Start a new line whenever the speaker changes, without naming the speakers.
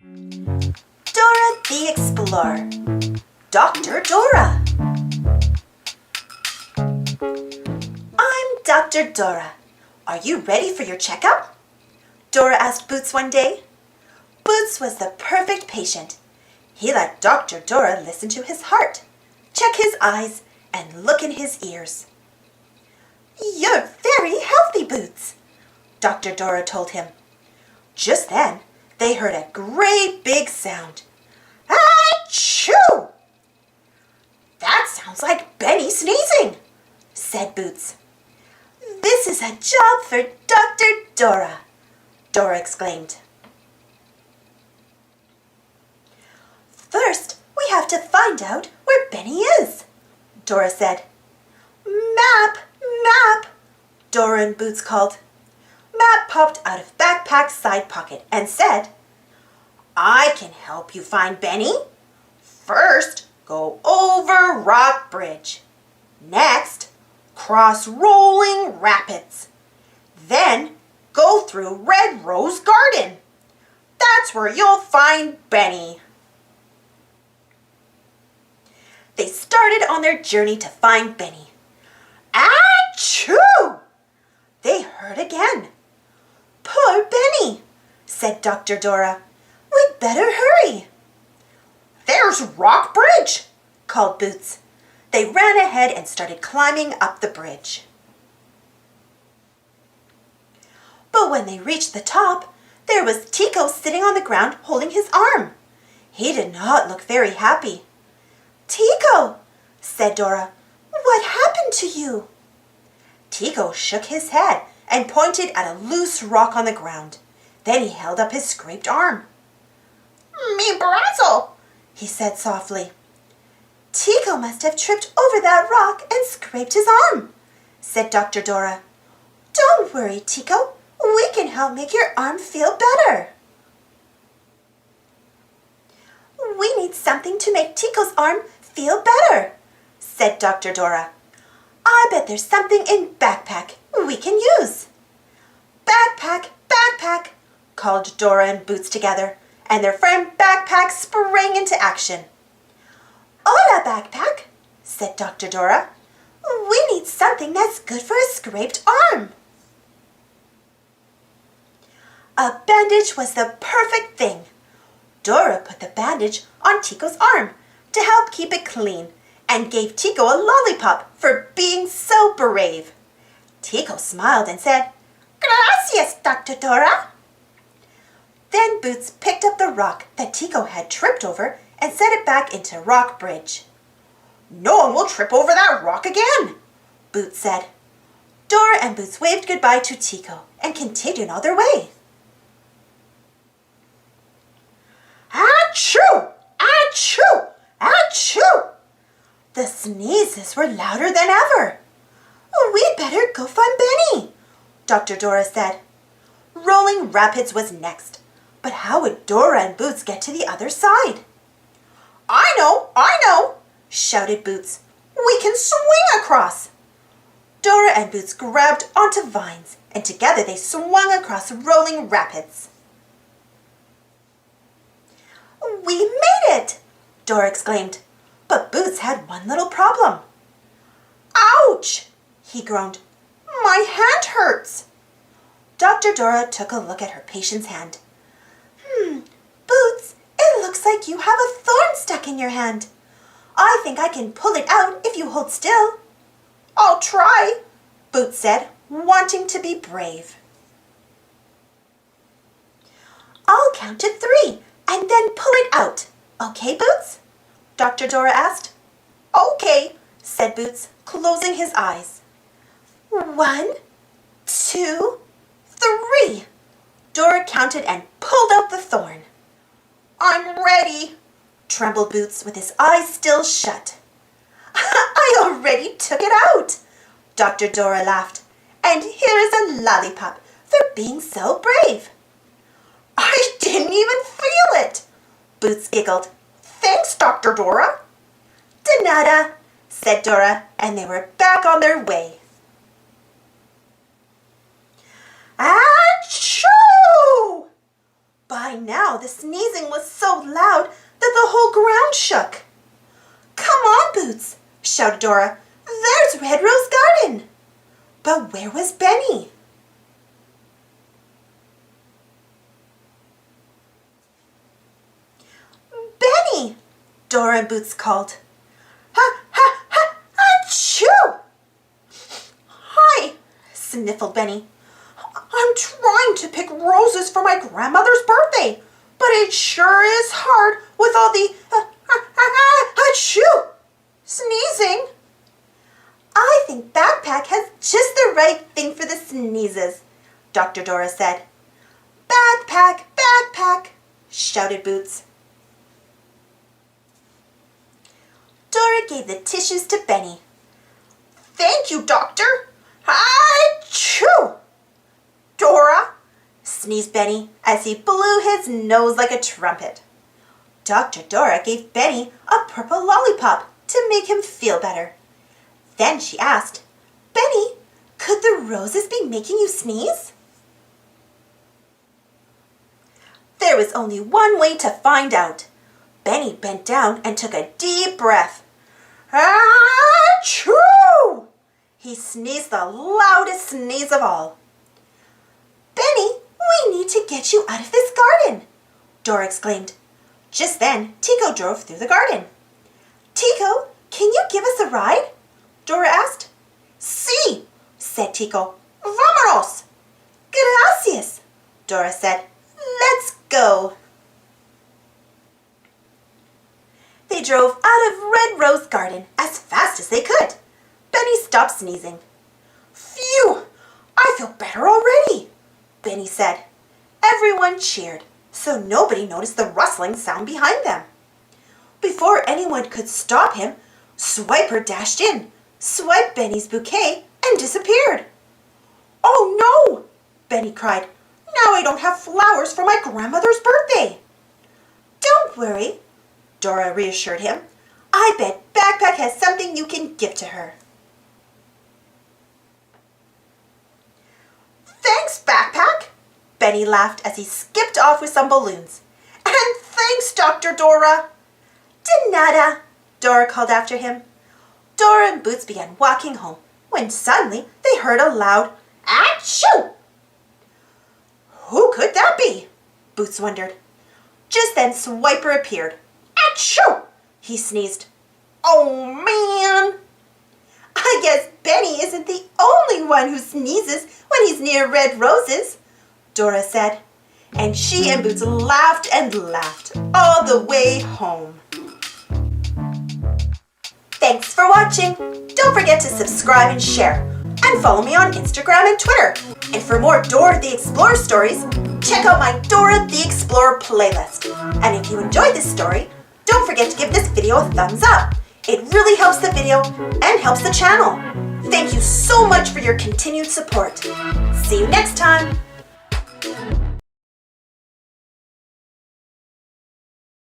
Dora the Explorer. Dr. Dora. I'm Dr. Dora. Are you ready for your checkup? Dora asked Boots one day. Boots was the perfect patient. He let Dr. Dora listen to his heart, check his eyes, and look in his ears. You're very healthy, Boots, Dr. Dora told him. Just then, they heard a great big sound. Achoo! That sounds like Benny sneezing, said Boots. This is a job for Dr. Dora, Dora exclaimed. First, we have to find out where Benny is, Dora said. Map, Map, Dora and Boots called. Map popped out of backpack's side pocket and said, I can help you find Benny. First, go over Rock Bridge. Next, cross Rolling Rapids. Then, go through Red Rose Garden. That's where you'll find Benny. They started on their journey to find Benny. Achoo! They heard again. Poor Benny, said Dr. Dora. We'd better hurry. There's Rock Bridge, called Boots. They ran ahead and started climbing up the bridge. But when they reached the top, there was Tico sitting on the ground holding his arm. He did not look very happy. Tico, said Dora, what happened to you? Tico shook his head and pointed at a loose rock on the ground. Then he held up his scraped arm. Me brazzle, he said softly. Tico must have tripped over that rock and scraped his arm, said Dr. Dora. Don't worry, Tico. We can help make your arm feel better. We need something to make Tico's arm feel better, said Dr. Dora. I bet there's something in Backpack we can use. Backpack, Backpack, called Dora and Boots together, and their friend Backpack sprang into action. Hola, Backpack, said Dr. Dora. We need something that's good for a scraped arm. A bandage was the perfect thing. Dora put the bandage on Tico's arm to help keep it clean and gave Tico a lollipop for being so brave. Tico smiled and said, Gracias, Dr. Dora. Then Boots picked up the rock that Tico had tripped over and set it back into Rock Bridge. No one will trip over that rock again, Boots said. Dora and Boots waved goodbye to Tico and continued on their way. Achoo! Achoo! Achoo! The sneezes were louder than ever. We'd better go find Benny, Dr. Dora said. Rolling Rapids was next, but how would Dora and Boots get to the other side? I know, shouted Boots. We can swing across. Dora and Boots grabbed onto vines, and together they swung across Rolling Rapids. We made it, Dora exclaimed, but Boots had one little problem. Ouch, he groaned. My hand hurts. Dr. Dora took a look at her patient's hand. Boots, it looks like you have a thorn stuck in your hand. I think I can pull it out if you hold still. I'll try, Boots said, wanting to be brave. I'll count to 3 and then pull it out. Okay, Boots? Dr. Dora asked. Okay, said Boots, closing his eyes. 1, 2, 3. Dora counted and pulled out the thorn. I'm ready, trembled Boots with his eyes still shut. I already took it out, Dr. Dora laughed. And here's a lollipop for being so brave. I didn't even feel it, Boots giggled. Thanks, Dr. Dora. De nada, said Dora, and they were back on their way. Achoo! By now, Now the sneezing was so loud that the whole ground shook. "Come on, Boots," shouted Dora. "There's Red Rose Garden." But where was Benny? "Benny!" Dora and Boots called. "Ha, ha, ha, achoo!" "Hi," sniffled Benny. "I'm trying to pick roses for my grandmother's birthday, but it sure is hard with all the achoo sneezing." "I think Backpack has just the right thing for the sneezes," Dr. Dora said. "Backpack, Backpack," shouted Boots. Dora gave the tissues to Benny. "Thank you, Doctor. Achoo!" "Dora," sneezed Benny as he blew his nose like a trumpet. Dr. Dora gave Benny a purple lollipop to make him feel better. Then she asked, "Benny, could the roses be making you sneeze?" There was only one way to find out. Benny bent down and took a deep breath. Achoo! He sneezed the loudest sneeze of all. "Benny, we need to get you out of this garden," Dora exclaimed. Just then, Tico drove through the garden. "Tico, can you give us a ride?" Dora asked. "Sí," said Tico. "Vámonos." "Gracias," Dora said. "Let's go." They drove out of Red Rose Garden as fast as they could. Benny stopped sneezing. "Phew! I feel better already," Benny said. Everyone cheered, so nobody noticed the rustling sound behind them. Before anyone could stop him, Swiper dashed in, swiped Benny's bouquet, and disappeared. "Oh no!" Benny cried. "Now I don't have flowers for my grandmother's birthday." "Don't worry," Dora reassured him. "I bet Backpack has something you can give to her." "Thanks, Backpack," Benny laughed as he skipped off with some balloons. "And thanks, Dr. Dora." "De nada," Dora called after him. Dora and Boots began walking home when suddenly they heard a loud achoo. Who could that be? Boots wondered. Just then Swiper appeared. Achoo! He sneezed. "Oh man! I guess Benny isn't the only one who sneezes when he's near red roses," Dora said. And she and Boots laughed and laughed all the way home. Thanks for watching. Don't forget to subscribe and share. And follow me on Instagram and Twitter. And for more Dora the Explorer stories, check out my Dora the Explorer playlist. And if you enjoyed this story, don't forget to give this video a thumbs up. It really helps the video and helps the channel. Thank you so much for your continued support. See you next time.